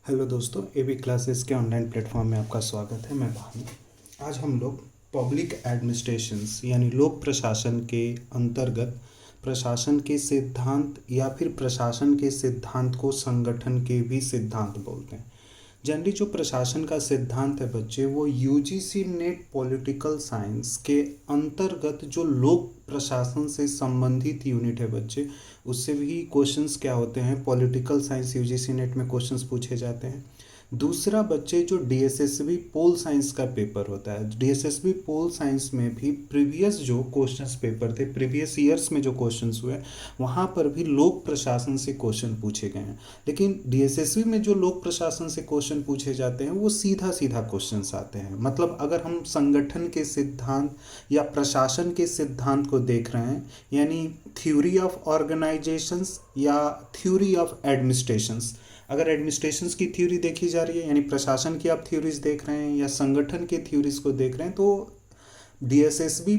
Hello दोस्तों, AB classes के online platform में आपका स्वागत है। मैं भानु। आज हम लोग पब्लिक एडमिनिस्ट्रेशंस यानी लोक प्रशासन के अंतर्गत प्रशासन के सिद्धांत या फिर प्रशासन के सिद्धांत को संगठन के भी सिद्धांत बोलते हैं। जनरली जो प्रशासन का सिद्धांत है बच्चे, वो यूजीसी नेट पॉलिटिकल साइंस के अंतर्गत जो लोक प्रशासन से संबंधित यूनिट है बच्चे, उससे भी क्वेश्चंस क्या होते हैं, पॉलिटिकल साइंस यूजीसी नेट में क्वेश्चंस पूछे जाते हैं। दूसरा बच्चे, जो डीएसएसबी पोल साइंस का पेपर होता है, डीएसएसबी पोल साइंस में भी प्रीवियस जो क्वेश्चंस पेपर थे, प्रीवियस ईयर्स में जो क्वेश्चंस हुए, वहाँ पर भी लोक प्रशासन से क्वेश्चन पूछे गए हैं। लेकिन डीएसएसबी में जो लोक प्रशासन से क्वेश्चन पूछे जाते हैं वो सीधा सीधा क्वेश्चंस आते हैं। मतलब अगर हम संगठन के सिद्धांत या प्रशासन के सिद्धांत को देख रहे हैं, यानी थ्योरी ऑफ ऑर्गेनाइजेशंस या थ्योरी ऑफ एडमिनिस्ट्रेशंस, अगर एडमिनिस्ट्रेशंस की थ्योरी देखी जा रही है यानी प्रशासन की आप थ्योरीज देख रहे हैं या संगठन के थ्योरीज को देख रहे हैं, तो डीएसएसबी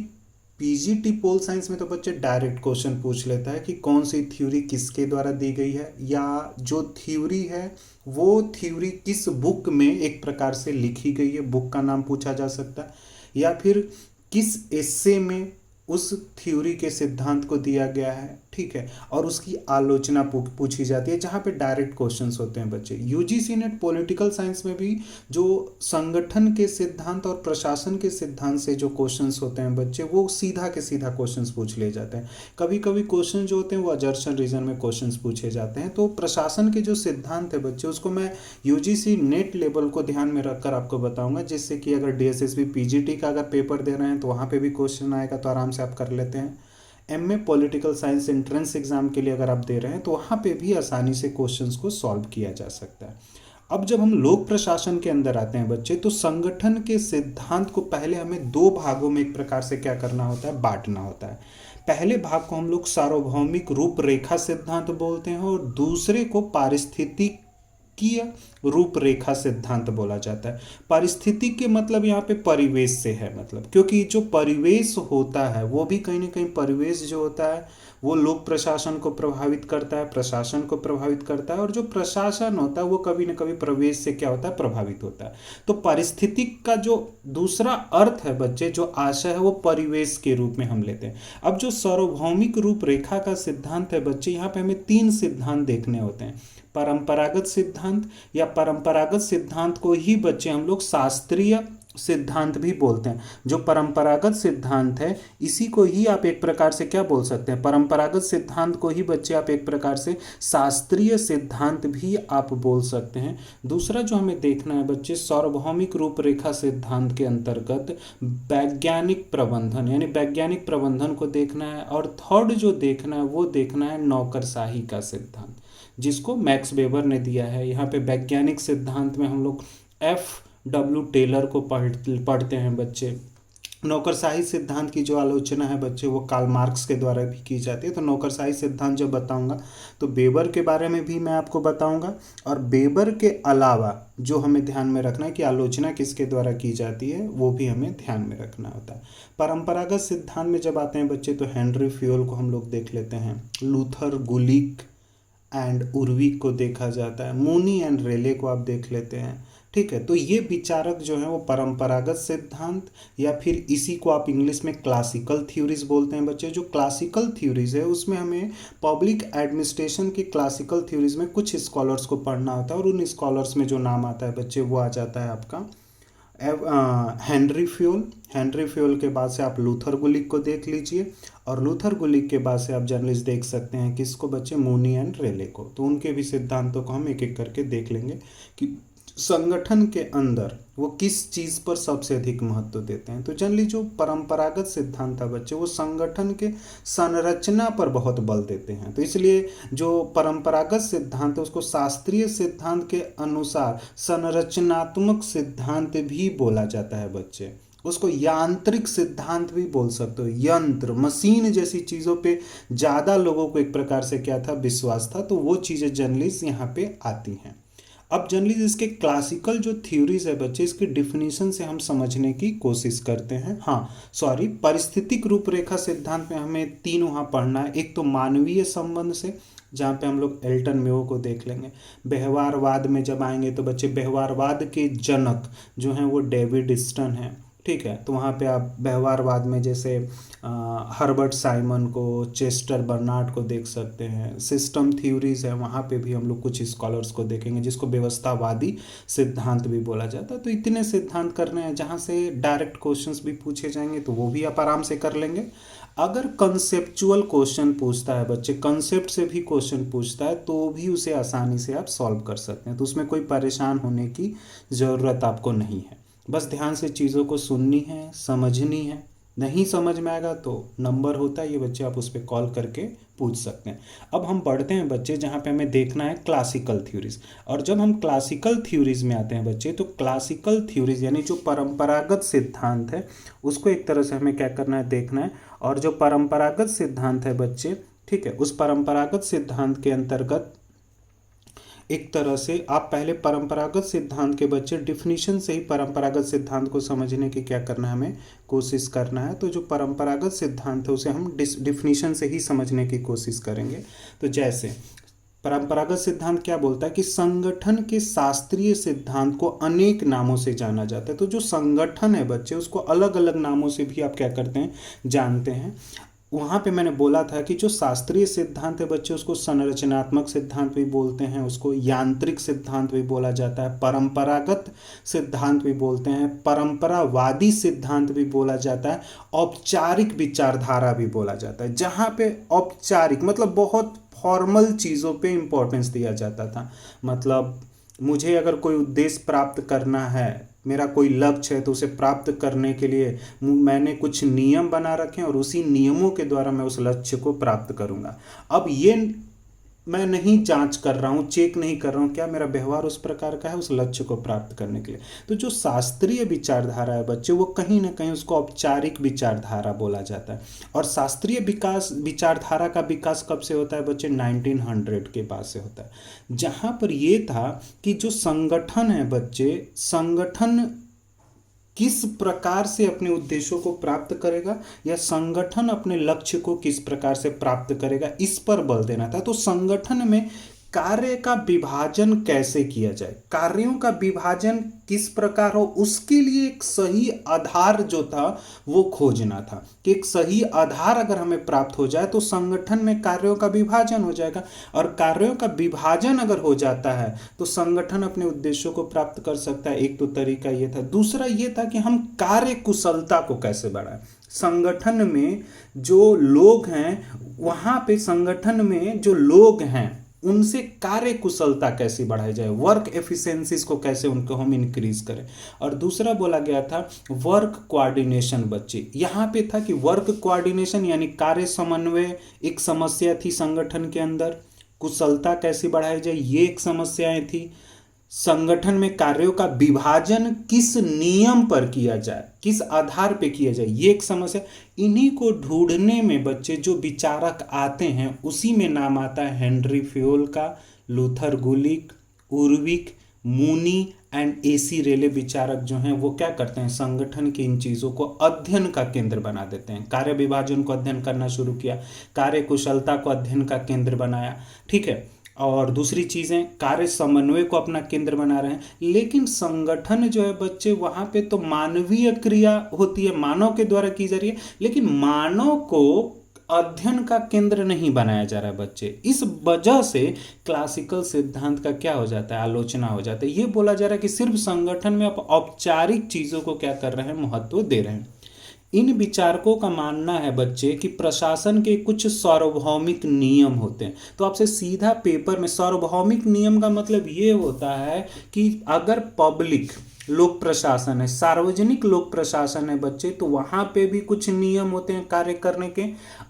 पीजीटी पोल साइंस में तो बच्चे डायरेक्ट क्वेश्चन पूछ लेता है कि कौन सी थ्योरी किसके द्वारा दी गई है, या जो थ्योरी है वो थ्योरी किस बुक में एक प्रकार से लिखी गई है, बुक का नाम पूछा जा सकता है, या फिर किस एस्से में उस थ्योरी के सिद्धांत को दिया गया है। ठीक है, और उसकी आलोचना पूछी जाती है, जहाँ पे डायरेक्ट क्वेश्चंस होते हैं बच्चे। यूजीसी नेट पॉलिटिकल साइंस में भी जो संगठन के सिद्धांत और प्रशासन के सिद्धांत से जो क्वेश्चंस होते हैं बच्चे, वो सीधा के सीधा क्वेश्चंस पूछ लिए जाते हैं। कभी कभी क्वेश्चन जो होते हैं वो अजर्शन रीजन में क्वेश्चंस पूछे जाते हैं। तो प्रशासन के जो सिद्धांत है बच्चे, उसको मैं यूजीसी नेट लेवल को ध्यान में रखकर आपको बताऊंगा, जिससे कि अगर डीएसएसबी पीजीटी का अगर पेपर दे रहे हैं तो वहाँ पे भी क्वेश्चन आएगा, तो आराम से आप कर लेते हैं। MA political science entrance exam के लिए अगर आप दे रहे हैं तो वहाँ पे भी आसानी से क्वेश्चंस को सॉल्व किया जा सकता है। अब जब हम लोक प्रशासन के अंदर आते हैं बच्चे, तो संगठन के सिद्धांत को पहले हमें दो भागों में एक प्रकार से क्या करना होता है, बांटना होता है। पहले भाग को हम लोग सार्वभौमिक रूपरेखा सिद्धांत बोलते हैं और दूसरे को पारिस्थितिकीय रूपरेखा सिद्धांत बोला जाता है। पारिस्थितिक के मतलब यहाँ पे परिवेश से है, मतलब क्योंकि जो परिवेश होता है वो भी कहीं ना कहीं, परिवेश जो होता है वो लोक प्रशासन को प्रभावित करता है, प्रशासन को प्रभावित करता है, और जो प्रशासन होता है वो कभी ना कभी परिवेश से क्या होता है, प्रभावित होता है। तो पारिस्थितिक का जो दूसरा अर्थ है बच्चे, जो आशय है, वो परिवेश के रूप में हम लेते हैं। अब जो सार्वभौमिक रूपरेखा का सिद्धांत है बच्चे, यहाँ पे हमें तीन सिद्धांत देखने होते हैं। परंपरागत सिद्धांत, या परंपरागत सिद्धांत को ही बच्चे हम लोग शास्त्रीय सिद्धांत भी बोलते हैं। जो परंपरागत सिद्धांत है इसी को ही आप एक प्रकार से क्या बोल सकते हैं, परंपरागत सिद्धांत को ही बच्चे आप एक प्रकार से शास्त्रीय सिद्धांत भी आप बोल सकते हैं। दूसरा जो हमें देखना है बच्चे, सार्वभौमिक रूपरेखा सिद्धांत के अंतर्गत वैज्ञानिक प्रबंधन यानी वैज्ञानिक प्रबंधन को देखना है। और थर्ड जो देखना है वो देखना है नौकरशाही का सिद्धांत, जिसको मैक्स वेबर ने दिया है। यहाँ पे वैज्ञानिक सिद्धांत में हम लोग F.W. टेलर को पढ़ते हैं बच्चे। नौकरशाही सिद्धांत की जो आलोचना है बच्चे, वो कार्ल मार्क्स के द्वारा भी की जाती है। तो नौकरशाही सिद्धांत जब बताऊंगा तो वेबर के बारे में भी मैं आपको बताऊंगा, और वेबर के अलावा जो हमें ध्यान में रखना है कि आलोचना किसके द्वारा की जाती है, वो भी हमें ध्यान में रखना होता है। परंपरागत सिद्धांत में जब आते हैं बच्चे, तो हेनरी फ्यूल को हम लोग देख लेते हैं, लूथर, गुलिक एंड उर्विक को देखा जाता है, मूनी एंड रेले को आप देख लेते हैं। ठीक है, तो ये विचारक जो हैं वो परंपरागत सिद्धांत, या फिर इसी को आप इंग्लिश में क्लासिकल थ्योरीज बोलते हैं बच्चे। जो क्लासिकल थ्योरीज है उसमें हमें पब्लिक एडमिनिस्ट्रेशन की क्लासिकल थ्योरीज में कुछ स्कॉलर्स को पढ़ना होता है, और उन स्कॉलर्स में जो नाम आता है बच्चे वो आ जाता है आपका हेनरी फ्यूल के बाद से आप लूथर गुलिक को देख लीजिए, और लूथर गुलिक के बाद से आप जर्नलिस्ट देख सकते हैं किसको बच्चे, मूनी एंड रेले को। तो उनके भी सिद्धांतों को हम एक एक करके देख लेंगे कि संगठन के अंदर वो किस चीज़ पर सबसे अधिक महत्व देते हैं। तो जनरली जो परंपरागत सिद्धांत है बच्चे, वो संगठन के संरचना पर बहुत बल देते हैं। तो इसलिए जो परंपरागत सिद्धांत है उसको शास्त्रीय सिद्धांत के अनुसार संरचनात्मक सिद्धांत भी बोला जाता है बच्चे। उसको यांत्रिक सिद्धांत भी बोल सकते हो, यंत्र, मशीन जैसी चीज़ों पे ज़्यादा लोगों को एक प्रकार से क्या था, विश्वास था। तो वो चीज़ें जनरली यहाँ पे आती हैं। अब जनरली इसके क्लासिकल जो थ्योरीज है बच्चे, इसकी डिफिनीशन से हम समझने की कोशिश करते हैं। पारिस्थितिक रूपरेखा सिद्धांत में हमें तीन वहाँ पढ़ना है। एक तो मानवीय संबंध से, जहाँ पे हम लोग एल्टन मेयो को देख लेंगे। व्यवहारवाद में जब आएंगे तो बच्चे व्यवहारवाद के जनक जो हैं वो डेविड स्टन हैं, ठीक है। तो वहाँ पे आप व्यवहारवाद में जैसे हर्बर्ट साइमन को, चेस्टर बर्नार्ड को देख सकते हैं। सिस्टम थ्योरीज है, वहाँ पे भी हम लोग कुछ स्कॉलर्स को देखेंगे जिसको व्यवस्थावादी सिद्धांत भी बोला जाता है। तो इतने सिद्धांत करने हैं जहाँ से डायरेक्ट क्वेश्चंस भी पूछे जाएंगे तो वो भी आप आराम से कर लेंगे। अगर कंसेप्चुअल क्वेश्चन पूछता है बच्चे, कंसेप्ट से भी क्वेश्चन पूछता है तो भी उसे आसानी से आप सॉल्व कर सकते हैं। तो उसमें कोई परेशान होने की ज़रूरत आपको नहीं है। बस ध्यान से चीज़ों को सुननी है, समझनी है। नहीं समझ में आएगा तो नंबर होता है, ये बच्चे आप उस पर कॉल करके पूछ सकते हैं। अब हम बढ़ते हैं बच्चे जहाँ पे हमें देखना है क्लासिकल थ्योरीज। और जब हम क्लासिकल थ्योरीज में आते हैं बच्चे, तो क्लासिकल थ्योरीज यानी जो परंपरागत सिद्धांत है उसको एक तरह से हमें क्या करना है, देखना है। और जो परंपरागत सिद्धांत है बच्चे, ठीक है, उस परंपरागत सिद्धांत के अंतर्गत एक तरह से आप पहले परंपरागत सिद्धांत के बच्चे डिफिनीशन से ही परंपरागत सिद्धांत को समझने की क्या करना है, हमें कोशिश करना है। तो जो परंपरागत सिद्धांत है उसे हम डिफिनीशन से ही समझने की कोशिश करेंगे। तो जैसे परंपरागत सिद्धांत क्या बोलता है कि संगठन के शास्त्रीय सिद्धांत को अनेक नामों से जाना जाता है। तो जो संगठन है बच्चे उसको अलग अलग नामों से भी आप क्या करते हैं, जानते हैं। वहाँ पे मैंने बोला था कि जो शास्त्रीय सिद्धांत है बच्चे उसको संरचनात्मक सिद्धांत भी बोलते हैं, उसको यांत्रिक सिद्धांत भी बोला जाता है, परंपरागत सिद्धांत भी बोलते हैं, परंपरावादी सिद्धांत भी बोला जाता है, औपचारिक विचारधारा भी बोला जाता है। जहाँ पे औपचारिक मतलब बहुत फॉर्मल चीज़ों पे इम्पोर्टेंस दिया जाता था। मतलब मुझे अगर कोई उद्देश्य प्राप्त करना है, मेरा कोई लक्ष्य है, तो उसे प्राप्त करने के लिए मैंने कुछ नियम बना रखे हैं और उसी नियमों के द्वारा मैं उस लक्ष्य को प्राप्त करूंगा। अब ये मैं नहीं जांच कर रहा हूँ, चेक नहीं कर रहा हूँ क्या मेरा व्यवहार उस प्रकार का है उस लक्ष्य को प्राप्त करने के लिए। तो जो शास्त्रीय विचारधारा है बच्चे, वो कहीं ना कहीं उसको औपचारिक विचारधारा बोला जाता है। और शास्त्रीय विचारधारा का विकास कब से होता है बच्चे, 1900 के बाद से होता है। जहाँ पर ये था कि जो संगठन है बच्चे, संगठन किस प्रकार से अपने उद्देश्यों को प्राप्त करेगा या संगठन अपने लक्ष्य को किस प्रकार से प्राप्त करेगा, इस पर बल देना था। तो संगठन में कार्य का विभाजन कैसे किया जाए, कार्यों का विभाजन किस प्रकार हो, उसके लिए एक सही आधार जो था वो खोजना था कि एक सही आधार अगर हमें प्राप्त हो जाए तो संगठन में कार्यों का विभाजन हो जाएगा। और कार्यों का विभाजन अगर हो जाता है तो संगठन अपने उद्देश्यों को प्राप्त कर सकता है। एक तो तरीका ये था। दूसरा ये था कि हम कार्य कुशलता को कैसे बढ़ाएं। संगठन में जो लोग हैं, वहां पे संगठन में जो लोग हैं उनसे कार्य कुशलता कैसे बढ़ाई जाए, वर्क एफिशिएंसीज को कैसे उनको हम इंक्रीज करें। और दूसरा बोला गया था वर्क कोऑर्डिनेशन बच्चे। यहाँ पे था कि वर्क कोऑर्डिनेशन यानी कार्य समन्वय एक समस्या थी संगठन के अंदर, कुशलता कैसे बढ़ाई जाए ये एक समस्याएं थी, संगठन में कार्यों का विभाजन किस नियम पर किया जाए, किस आधार पे किया जाए, ये एक समस्या। इन्हीं को ढूंढने में बच्चे जो विचारक आते हैं उसी में नाम आता है हेनरी फ्योल का, Luther Gulick, Urwick, Mooney and AC Reiley. विचारक जो हैं वो क्या करते हैं, संगठन की इन चीज़ों को अध्ययन का केंद्र बना देते हैं। कार्य विभाजन को अध्ययन करना शुरू किया, कार्य कुशलता को अध्ययन का केंद्र बनाया, ठीक है। और दूसरी चीज़ें कार्य समन्वय को अपना केंद्र बना रहे हैं। लेकिन संगठन जो है बच्चे, वहाँ पे तो मानवीय क्रिया होती है, मानव के द्वारा की जा रही है, लेकिन मानव को अध्ययन का केंद्र नहीं बनाया जा रहा है बच्चे। इस वजह से क्लासिकल सिद्धांत का क्या हो जाता है, आलोचना हो जाता है। ये बोला जा रहा है कि सिर्फ संगठन में आप औपचारिक चीज़ों को क्या कर रहे हैं, महत्व दे रहे हैं। इन विचारकों का मानना है बच्चे कि प्रशासन के कुछ सार्वभौमिक नियम होते हैं। तो आपसे सीधा पेपर में सार्वभौमिक नियम का मतलब ये होता है कि अगर पब्लिक लोक प्रशासन है, सार्वजनिक लोक प्रशासन है बच्चे, तो वहाँ पे भी कुछ नियम होते हैं कार्य करने के।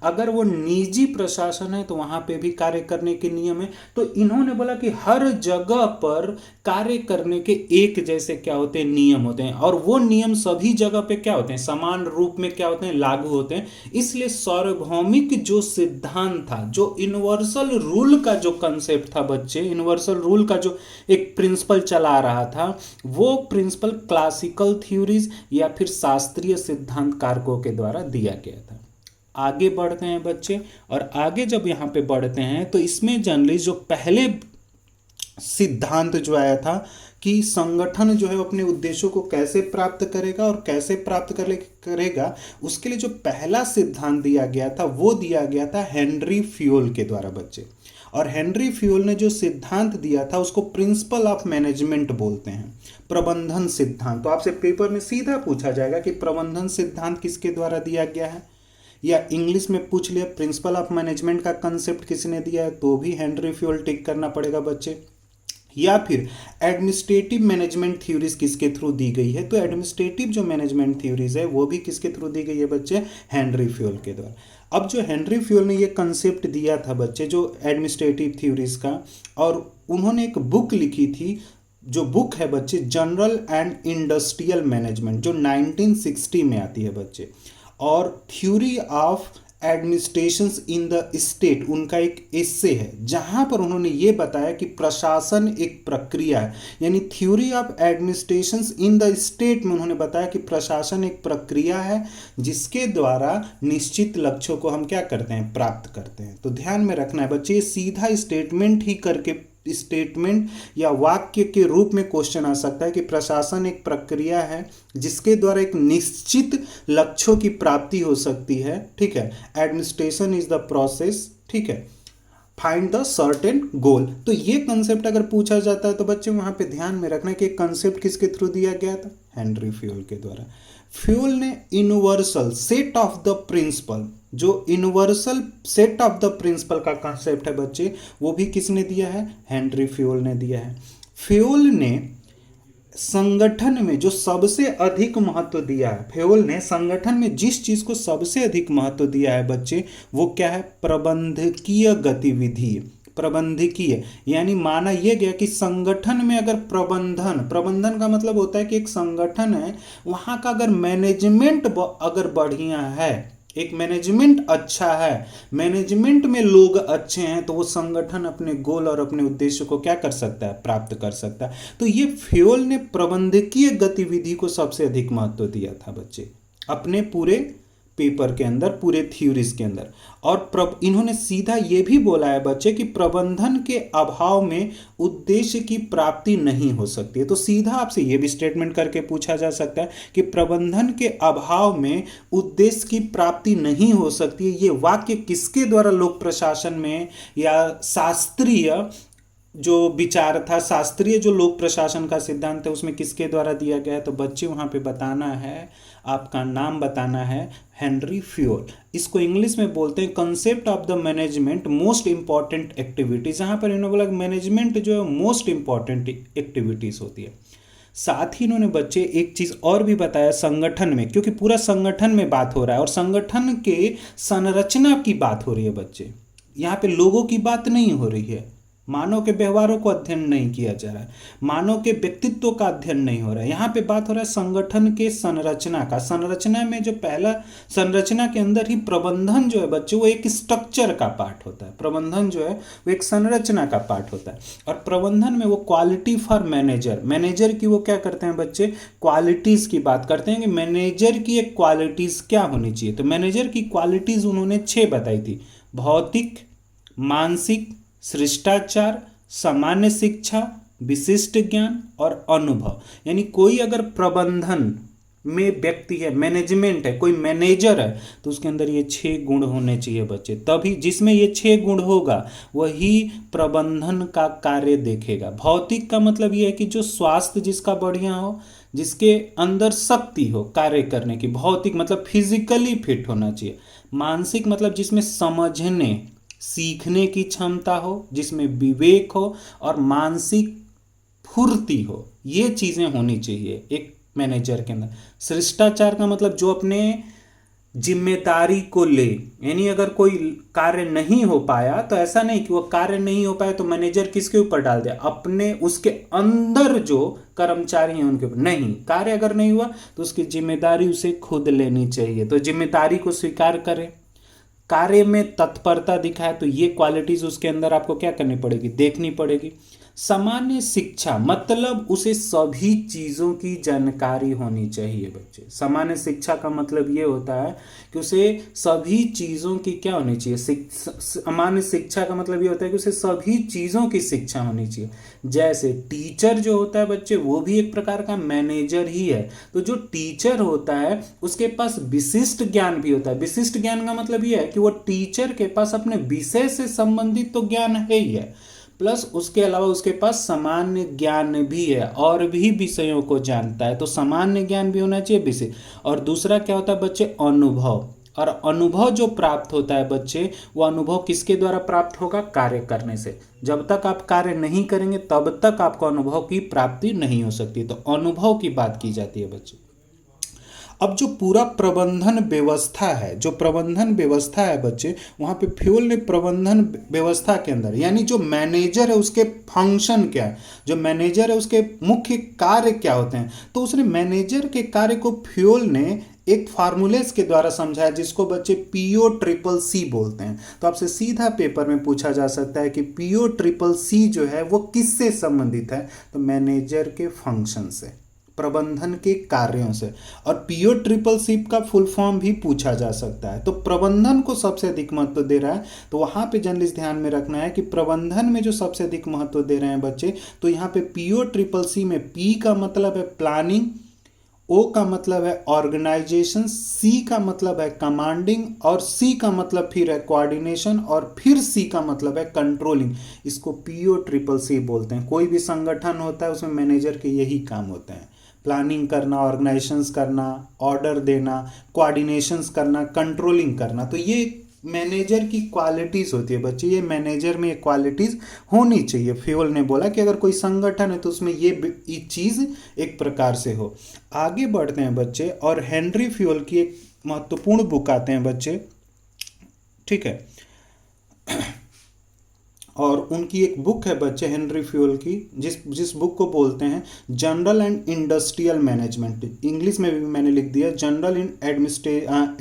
अगर वो निजी प्रशासन है तो वहाँ पे भी कार्य करने के नियम है। तो इन्होंने बोला कि हर जगह पर कार्य करने के एक जैसे क्या होते हैं, नियम होते हैं, और वो नियम सभी जगह पे क्या होते हैं, समान रूप में क्या होते हैं, लागू होते हैं। इसलिए सार्वभौमिक जो सिद्धांत था, जो यूनिवर्सल रूल का जो कंसेप्ट था बच्चे, यूनिवर्सल रूल का जो एक प्रिंसिपल चला रहा था, वो प्रिंसिपल क्लासिकल थ्योरीज या फिर शास्त्रीय सिद्धांत कारकों के द्वारा दिया गया था। आगे बढ़ते हैं बच्चे। और आगे जब यहाँ पे बढ़ते हैं तो इसमें जनरली जो पहले सिद्धांत जो आया था कि संगठन जो है अपने उद्देश्यों को कैसे प्राप्त करेगा और कैसे प्राप्त करेगा, उसके लिए जो पहला सिद्धांत दिया गया था वो दिया गया था हेनरी फ्यूल के द्वारा बच्चे। और हेनरी फ्यूल ने जो सिद्धांत दिया था उसको प्रिंसिपल ऑफ मैनेजमेंट बोलते हैं, प्रबंधन सिद्धांत। तो आपसे पेपर में सीधा पूछा जाएगा कि प्रबंधन सिद्धांत किसके द्वारा दिया गया है, या इंग्लिश में पूछ लिया प्रिंसिपल ऑफ मैनेजमेंट का कंसेप्ट किसने दिया है, तो भी हेनरी फ्यूल टिक करना पड़ेगा बच्चे। या फिर एडमिनिस्ट्रेटिव मैनेजमेंट थ्योरीज किसके थ्रू दी गई है, तो एडमिनिस्ट्रेटिव जो मैनेजमेंट थ्योरीज है वो भी किसके थ्रू दी गई है बच्चे, हेनरी फ्यूल के द्वारा। अब जो हेनरी फ्यूल ने ये कंसेप्ट दिया था बच्चे जो एडमिनिस्ट्रेटिव थ्योरीज का, और उन्होंने एक बुक लिखी थी, जो बुक है बच्चे जनरल एंड इंडस्ट्रियल मैनेजमेंट, जो 1960 में आती है बच्चे। और theory of administrations in the state उनका एक एस्से है, जहां पर उन्होंने ये बताया कि प्रशासन एक प्रक्रिया है, यानी theory of administrations in the state में उन्होंने बताया कि प्रशासन एक प्रक्रिया है जिसके द्वारा निश्चित लक्ष्यों को हम क्या करते हैं, प्राप्त करते हैं। तो ध्यान में रखना है बच्चे, सीधा स्टेटमेंट ही करके स्टेटमेंट या वाक्य के रूप में क्वेश्चन आ सकता है कि प्रशासन एक प्रक्रिया है जिसके द्वारा एक निश्चित लक्ष्यों की प्राप्ति हो सकती है, ठीक है। एडमिनिस्ट्रेशन इज द प्रोसेस, ठीक है, फाइंड द सर्टेन गोल। तो ये कंसेप्ट अगर पूछा जाता है तो बच्चे वहां पे ध्यान में रखना है कि कंसेप्ट किसके थ्रू दिया गया था, हेनरी फ्यूल के द्वारा। फ्यूल ने universal set of the principle, जो universal set of the principle का कंसेप्ट है बच्चे, वो भी किसने दिया है, हेनरी फ्यूल ने दिया है। फ्यूल ने संगठन में जो सबसे अधिक महत्व दिया है, फ्यूल ने संगठन में जिस चीज को सबसे अधिक महत्व दिया है बच्चे, वो क्या है, प्रबंधकीय गतिविधि। प्रबंधकीय यानी माना यह गया कि संगठन में अगर प्रबंधन का मतलब होता है कि एक संगठन है, वहां का अगर मैनेजमेंट अगर बढ़िया है, एक मैनेजमेंट अच्छा है, मैनेजमेंट में लोग अच्छे हैं, तो वो संगठन अपने गोल और अपने उद्देश्य को क्या कर सकता है, प्राप्त कर सकता है। तो ये फ्यूल ने प्रबंधकीय गतिविधि को सबसे अधिक महत्व दिया था बच्चे अपने पूरे पेपर के अंदर, पूरे थ्योरीज के अंदर। और इन्होंने सीधा ये भी बोला है बच्चे कि प्रबंधन के अभाव में उद्देश्य की प्राप्ति नहीं हो सकती है। तो सीधा आपसे ये भी स्टेटमेंट करके पूछा जा सकता है कि प्रबंधन के अभाव में उद्देश्य की प्राप्ति नहीं हो सकती है। ये वाक्य किसके द्वारा लोक प्रशासन में या शास्त्रीय जो विचार था, शास्त्रीय जो लोक प्रशासन का सिद्धांत है, उसमें किसके द्वारा दिया गया है, तो बच्चे वहां पे बताना है, आपका नाम बताना है, हेनरी फ्यूल। इसको इंग्लिश में बोलते हैं concept of the management most important activities, जहां पर इन्होंने बोला मैनेजमेंट जो है मोस्ट इंपॉर्टेंट एक्टिविटीज होती है। साथ ही इन्होंने बच्चे एक चीज और भी बताया संगठन में, क्योंकि पूरा संगठन में बात हो रहा है और संगठन के संरचना की बात हो रही है बच्चे, यहाँ पे लोगों की बात नहीं हो रही है, मानव के व्यवहारों को अध्ययन नहीं किया जा रहा है, मानव के व्यक्तित्व का अध्ययन नहीं हो रहा है, यहाँ पे बात हो रहा है संगठन के संरचना का। संरचना में जो पहला, संरचना के अंदर ही प्रबंधन जो है बच्चे वो एक स्ट्रक्चर का पार्ट होता है, प्रबंधन जो है वो एक संरचना का पार्ट होता है। और प्रबंधन में वो क्वालिटी फॉर मैनेजर, मैनेजर की वो क्या करते हैं बच्चे, क्वालिटीज की बात करते हैं कि मैनेजर की एक क्वालिटीज क्या होनी चाहिए। तो मैनेजर की क्वालिटीज उन्होंने 6 बताई थी, भौतिक, मानसिक, शिष्टाचार, सामान्य शिक्षा, विशिष्ट ज्ञान और अनुभव। यानी कोई अगर प्रबंधन में व्यक्ति है, मैनेजमेंट है, कोई मैनेजर है, तो उसके अंदर ये 6 गुण होने चाहिए बच्चे, तभी जिसमें ये 6 गुण होगा वही प्रबंधन का कार्य देखेगा। भौतिक का मतलब ये है कि जो स्वास्थ्य जिसका बढ़िया हो, जिसके अंदर शक्ति हो कार्य करने की, भौतिक मतलब फिजिकली फिट होना चाहिए। मानसिक मतलब जिसमें समझने सीखने की क्षमता हो, जिसमें विवेक हो और मानसिक फुर्ती हो, ये चीजें होनी चाहिए एक मैनेजर के अंदर। शिष्टाचार का मतलब जो अपने जिम्मेदारी को ले, यानी अगर कोई कार्य नहीं हो पाया तो ऐसा नहीं कि वो कार्य नहीं हो पाया तो मैनेजर किसके ऊपर डाल दे, अपने उसके अंदर जो कर्मचारी हैं उनके ऊपर। नहीं, कार्य अगर नहीं हुआ तो उसकी जिम्मेदारी उसे खुद लेनी चाहिए, तो जिम्मेदारी को स्वीकार करे, कार्य में तत्परता दिखाए, तो ये क्वालिटीज उसके अंदर आपको क्या करनी पड़ेगी, देखनी पड़ेगी। सामान्य शिक्षा मतलब उसे सभी चीज़ों की जानकारी होनी चाहिए बच्चे। सामान्य शिक्षा का मतलब ये होता है कि उसे सभी चीज़ों की क्या होनी चाहिए, सामान्य शिक्षा का मतलब ये होता है कि उसे सभी चीज़ों की शिक्षा होनी चाहिए। जैसे टीचर जो होता है बच्चे, वो भी एक प्रकार का मैनेजर ही है। तो जो टीचर होता है उसके पास विशिष्ट ज्ञान भी होता है। विशिष्ट ज्ञान का मतलब ये है कि वो टीचर के पास अपने विषय से संबंधित तो ज्ञान है ही है, प्लस उसके अलावा उसके पास सामान्य ज्ञान भी है और भी विषयों को जानता है। तो सामान्य ज्ञान भी होना चाहिए विषय। और दूसरा क्या होता है बच्चे, अनुभव। और अनुभव जो प्राप्त होता है बच्चे, वो अनुभव किसके द्वारा प्राप्त होगा, कार्य करने से। जब तक आप कार्य नहीं करेंगे तब तक आपको अनुभव की प्राप्ति नहीं हो सकती। तो अनुभव की बात की जाती है बच्चे। अब जो पूरा प्रबंधन व्यवस्था है, जो प्रबंधन व्यवस्था है बच्चे, वहाँ पे फ्यूल ने प्रबंधन व्यवस्था के अंदर यानी जो मैनेजर है उसके फंक्शन क्या है, जो मैनेजर है उसके मुख्य कार्य क्या होते हैं। तो उसने मैनेजर के कार्य को फ्यूल ने एक फार्मूलेस के द्वारा समझाया जिसको बच्चे PO-CCC बोलते हैं। तो आपसे सीधा पेपर में पूछा जा सकता है कि PO-CCC जो है वो किससे संबंधित है, तो मैनेजर के फंक्शन से, प्रबंधन के कार्यों से। और PO-CCC का फुल फॉर्म भी पूछा जा सकता है। तो प्रबंधन को सबसे अधिक महत्व दे रहा है, तो वहां पे जर्नलिस्ट ध्यान में रखना है कि प्रबंधन में जो सबसे अधिक महत्व दे रहे हैं बच्चे, तो यहाँ पे PO-CCC में P का मतलब है प्लानिंग, O का मतलब है ऑर्गेनाइजेशन, C का मतलब है कमांडिंग, और C का मतलब फिर है कोऑर्डिनेशन, और फिर C का मतलब है कंट्रोलिंग। इसको PO-CCC बोलते हैं। कोई भी संगठन होता है उसमें मैनेजर के यही काम होते हैं, प्लानिंग करना, ऑर्गेनाइजेशंस करना, ऑर्डर देना, कोऑर्डिनेशंस करना, कंट्रोलिंग करना। तो ये मैनेजर की क्वालिटीज होती है बच्चे। ये मैनेजर में ये क्वालिटीज होनी चाहिए। फ्यूल ने बोला कि अगर कोई संगठन है तो उसमें ये चीज एक प्रकार से हो। आगे बढ़ते हैं बच्चे, और हेनरी फ्यूल की एक महत्वपूर्ण बुक आते हैं बच्चे, ठीक है, और उनकी एक बुक है बच्चे हेनरी फ्यूल की, जिस बुक को बोलते हैं general and industrial management. English में भी मैंने लिख दिया जनरल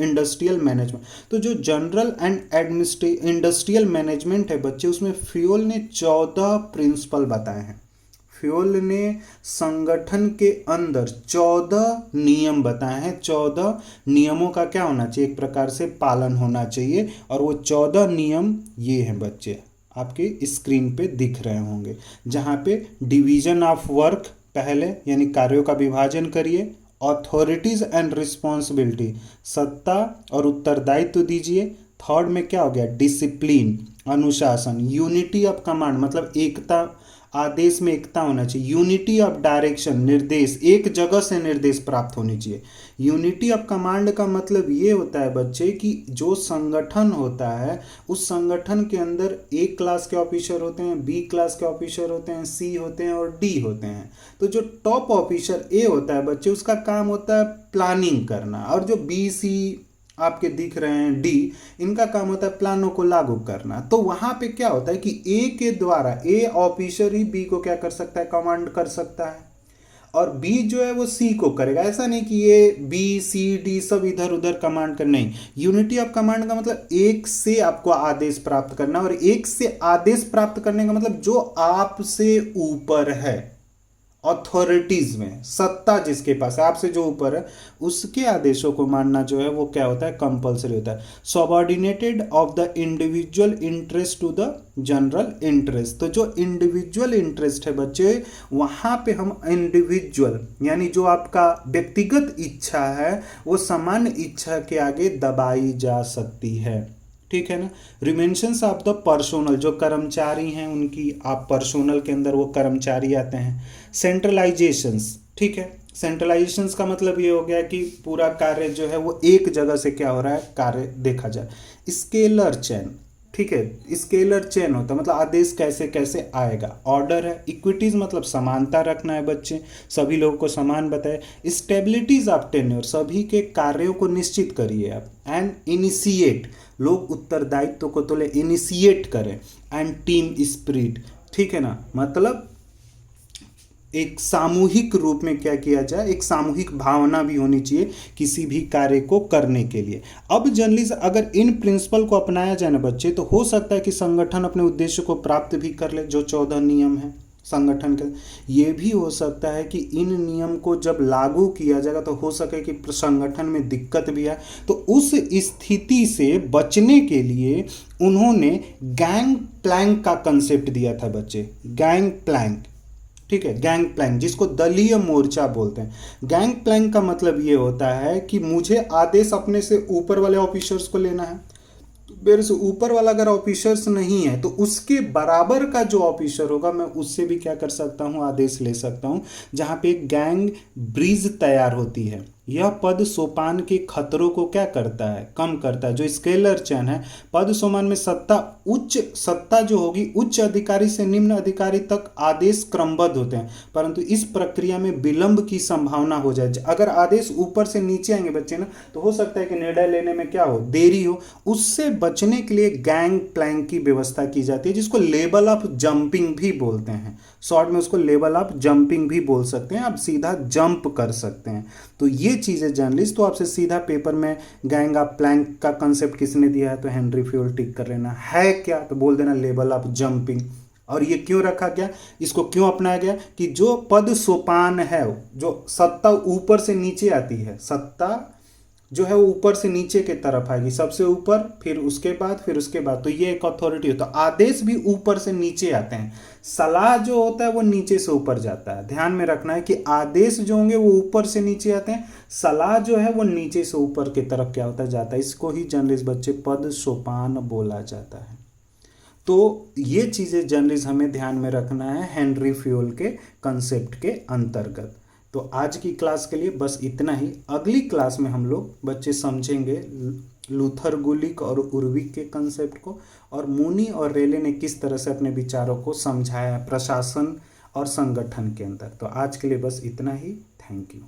इंडस्ट्रियल मैनेजमेंट। तो जो जनरल एंड इंडस्ट्रियल मैनेजमेंट है बच्चे, उसमें फ्यूल ने 14 प्रिंसिपल बताए हैं। फ्यूल ने संगठन के अंदर 14 नियम बताए हैं। 14 नियमों का क्या होना चाहिए, एक प्रकार से पालन होना चाहिए। और वो 14 नियम ये हैं बच्चे, आपके स्क्रीन पे दिख रहे होंगे, जहाँ पे डिवीजन ऑफ वर्क पहले यानी कार्यों का विभाजन करिए, अथॉरिटीज एंड रिस्पॉन्सिबिलिटी सत्ता और उत्तरदायित्व दीजिए। थर्ड में क्या हो गया, डिसिप्लिन अनुशासन, यूनिटी ऑफ कमांड मतलब एकता, आदेश में एकता होना चाहिए, यूनिटी ऑफ डायरेक्शन निर्देश, एक जगह से निर्देश प्राप्त होनी चाहिए। यूनिटी ऑफ कमांड का मतलब ये होता है बच्चे कि जो संगठन होता है उस संगठन के अंदर A क्लास के ऑफिसर होते हैं, B क्लास के ऑफिसर होते हैं, C होते हैं और D होते हैं। तो जो टॉप ऑफिसर A होता है बच्चे, उसका काम होता है प्लानिंग करना, और जो B C आपके दिख रहे हैं D, इनका काम होता है प्लानों को लागू करना। तो वहां पे क्या होता है कि A के द्वारा A ऑफिसर ही B को क्या कर सकता है, कमांड कर सकता है, और B जो है वो C को करेगा। ऐसा नहीं कि ये B C D सब इधर उधर कमांड कर, नहीं। यूनिटी ऑफ कमांड का मतलब एक से आपको आदेश प्राप्त करना, और एक से आदेश प्राप्त करने का मतलब जो आपसे ऊपर है, अथॉरिटीज में सत्ता जिसके पास है, आपसे जो ऊपर है, उसके आदेशों को मानना जो है वो क्या होता है, कंपलसरी होता है। Subordinated of the individual interest to the general interest. तो जो इंडिविजुअल इंटरेस्ट है बच्चे, वहां पे हम इंडिविजुअल यानी जो आपका व्यक्तिगत इच्छा है वो सामान्य इच्छा के आगे दबाई जा सकती है, ठीक है ना। रिमेंशंस ऑफ द पर्सोनल, जो कर्मचारी हैं उनकी, आप पर्सोनल के अंदर वो कर्मचारी आते हैं। सेंट्रलाइजेशंस, ठीक है, सेंट्रलाइजेशंस का मतलब ये हो गया कि पूरा कार्य जो है वो एक जगह से क्या हो रहा है, कार्य देखा जाए। स्केलर चेन, ठीक है, स्केलर चेन होता है मतलब आदेश कैसे कैसे आएगा। ऑर्डर है। इक्विटीज मतलब समानता रखना है बच्चे, सभी लोगों को समान बताए। स्टेबिलिटीज ऑफ टेन्योर, सभी के कार्यों को निश्चित करिए आप। एंड इनिशिएट, लोग उत्तरदायित्व को तो ले इनिशिएट करें। एंड टीम स्पिरिट, ठीक है ना, मतलब एक सामूहिक रूप में क्या किया जाए, एक सामूहिक भावना भी होनी चाहिए किसी भी कार्य को करने के लिए। अब जनरली अगर इन प्रिंसिपल को अपनाया जाए ना बच्चे, तो हो सकता है कि संगठन अपने उद्देश्य को प्राप्त भी कर ले, जो 14 नियम हैं। संगठन के, ये भी हो सकता है कि इन नियम को जब लागू किया जाएगा तो हो सके कि संगठन में दिक्कत भी आए। तो उस स्थिति से बचने के लिए उन्होंने गैंग प्लैंक का कंसेप्ट दिया था बच्चे, गैंग प्लैंक। ठीक है, गैंग प्लैंक जिसको दलीय मोर्चा बोलते हैं। गैंग प्लैंक का मतलब ये होता है कि मुझे आदेश अपने से ऊपर वाले ऑफिसर्स को लेना है, मेरे से ऊपर वाला अगर ऑफिसर्स नहीं है तो उसके बराबर का जो ऑफिसर होगा मैं उससे भी क्या कर सकता हूं, आदेश ले सकता हूं। जहां पे एक गैंग ब्रिज तैयार होती है, यह पद सोपान के खतरों को क्या करता है, कम करता है। जो स्केलर चयन है, पद सोपान में सत्ता जो होगी उच्च अधिकारी से निम्न अधिकारी तक आदेश क्रमबद्ध होते हैं, परंतु इस प्रक्रिया में विलंब की संभावना हो जाए। अगर आदेश ऊपर से नीचे आएंगे बच्चे ना, तो हो सकता है कि निर्णय लेने में क्या हो, देरी हो। उससे बचने के लिए गैंग प्लैंक की व्यवस्था की जाती है, जिसको लेवल ऑफ जंपिंग भी बोलते हैं। शॉर्ट में उसको लेवल ऑफ जंपिंग भी बोल सकते हैं, आप सीधा जंप कर सकते हैं। तो ये चीज़ें जर्नलिस्ट, तो आपसे सीधा पेपर में गैंग ऑफ प्लैंक का कंसेप्ट किसने दिया है, तो हेनरी फ्यूल टिक कर लेना है क्या, तो बोल देना लेवल ऑफ जंपिंग। और ये क्यों रखा गया, इसको क्यों अपनाया गया कि जो पद सोपान है, जो सत्ता ऊपर से नीचे आती है, सत्ता जो है वो ऊपर से नीचे की तरफ आएगी, सबसे ऊपर, फिर उसके बाद, फिर उसके बाद, तो ये एक अथॉरिटी होता है। आदेश भी ऊपर से नीचे आते हैं, सलाह जो होता है वो नीचे से ऊपर जाता है। ध्यान में रखना है कि आदेश जो होंगे वो ऊपर से नीचे आते हैं, सलाह जो है वो नीचे से ऊपर की तरफ क्या होता जाता है। इसको ही जर्नलिस्ट बच्चे पद सोपान बोला जाता है। तो ये चीज़ें जर्नलिस्ट हमें ध्यान में रखना है हेनरी फ्यूल के कंसेप्ट के अंतर्गत। तो आज की क्लास के लिए बस इतना ही। अगली क्लास में हम लोग बच्चे समझेंगे लूथर गुलिक और उर्विक के कंसेप्ट को, और मूनी और रेले ने किस तरह से अपने विचारों को समझाया प्रशासन और संगठन के अंदर। तो आज के लिए बस इतना ही। Thank you.